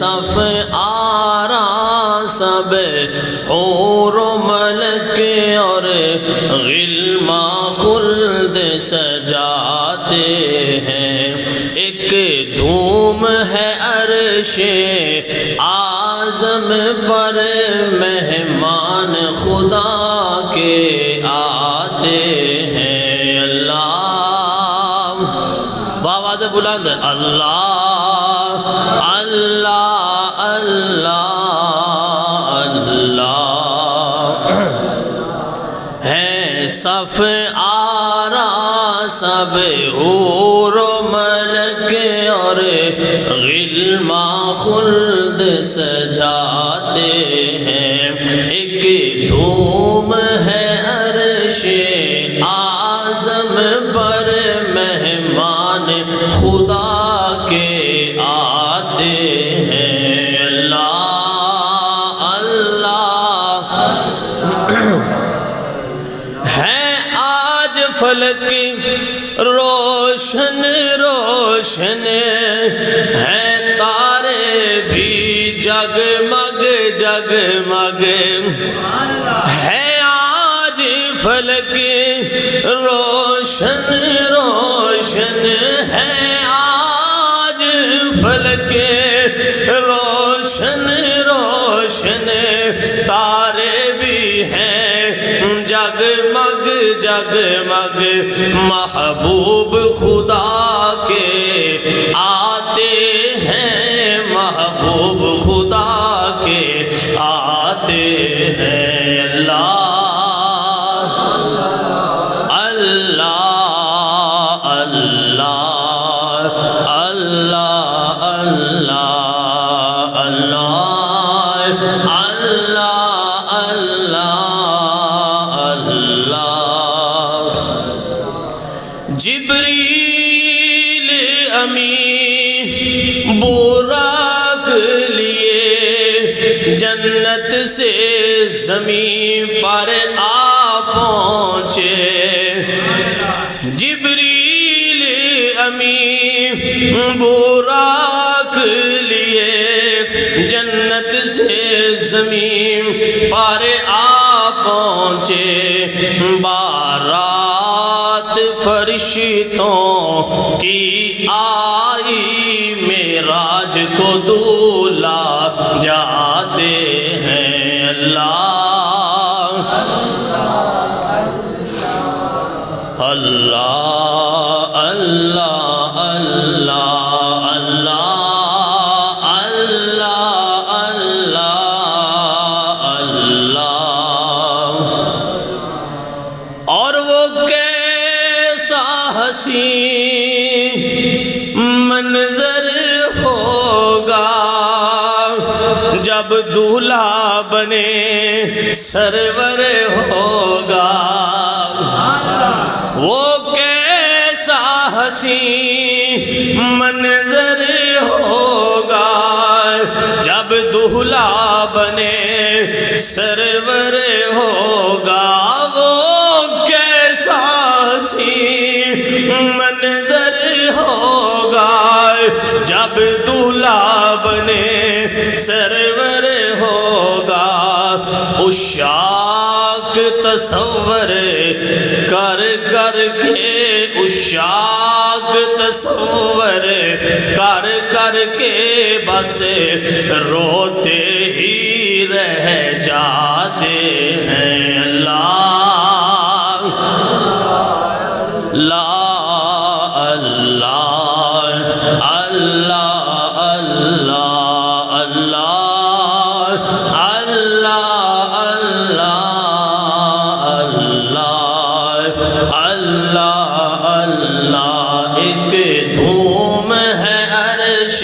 صف آرا سب حور و ملک اور غلماں خلد سجاتے ہیں، ایک دھوم ہے عرش اعظم پر مہمان خدا کے آتے ہیں۔ اللہ بآواز بلند اللہ اللہ اللہ اللہ ہے صف آرا سب حور و ملک اور غلماں خلد سجاتے ہیں، ایک دھوم ہے عرش اعظم پر مہمان خدا کے آتے ہیں۔ اللہ اللہ ہے آج فلک روشن روشن ہے، تارے بھی جگمگ جگمگ ہے آج فلک روشن روشن ہے، آج فلک روشن روشن تارے بھی ہیں جگمگ جگمگ، محبوب خدا کے آتے ہیں، محبوب خدا کے آتے ہیں۔ اللہ اللہ اللہ اللہ اللہ اللہ اللہ اللہ جبریل امین براق لیے جنت سے زمین پر آ پہنچے، جبریل امین براق لیے جنت سے زمین پر آ پہنچے، بارات فرشتوں کی آئی معراج کو دولہ جاتے ہیں۔ اللہ اللہ اللہ اللہ اللہ اللہ اللہ اللہ اور وہ کیسا حسین منظر ہوگا جب دولہا بنے سرور ہوگا، وہ کیسا حسین منظر ہوگا جب دولہا بنے سرور ہوگا، وہ کیسا حسین منظر ہوگا جب دولہا بنے سرور ہوگا، عشاق تصور کر کر کے عشاق تصور کر کر کے بس روتے ہی رہ جاتے ہیں۔ اللہ لا اللہ اللہ اللہ اللہ اللہ اللہ اللہ اللہ ایک دھوم ہے عرش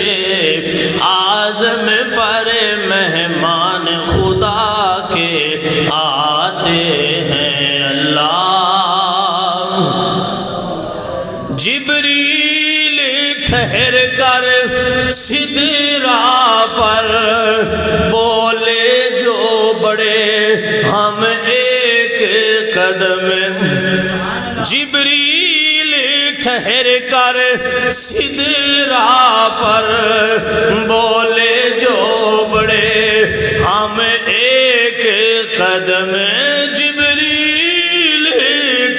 اعظم پر مہمان خدا کے آتے ہیں۔ اللہ جبریل ٹھہر کر سدرا پر بولے جو بڑے ہم ایک قدم، جبریل ٹھہر کر سدرا پر بولے جو قدم جبریل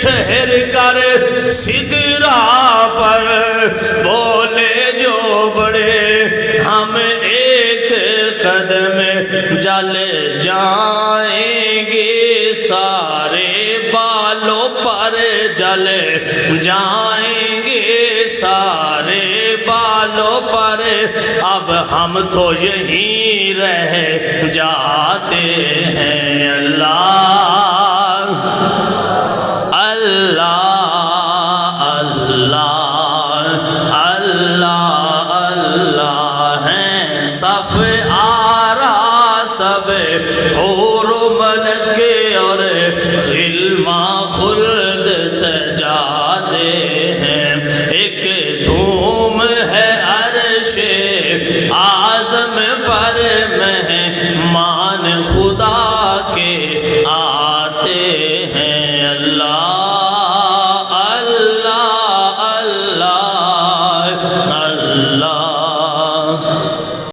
ٹھہر کر سدرا پر بولے جو بڑے ہم ایک قدم جل جائیں گے سارے بالوں پر جل جائیں گے سارے بالوں پر اب ہم تو یہیں رہ جاتے ہیں اللہ اللہ اللہ اللہ اللہ ہیں صف آرا سب حور و ملک اور غلما خلد سجاتے ہیں ایک دھوم ہے عرش اعظم پر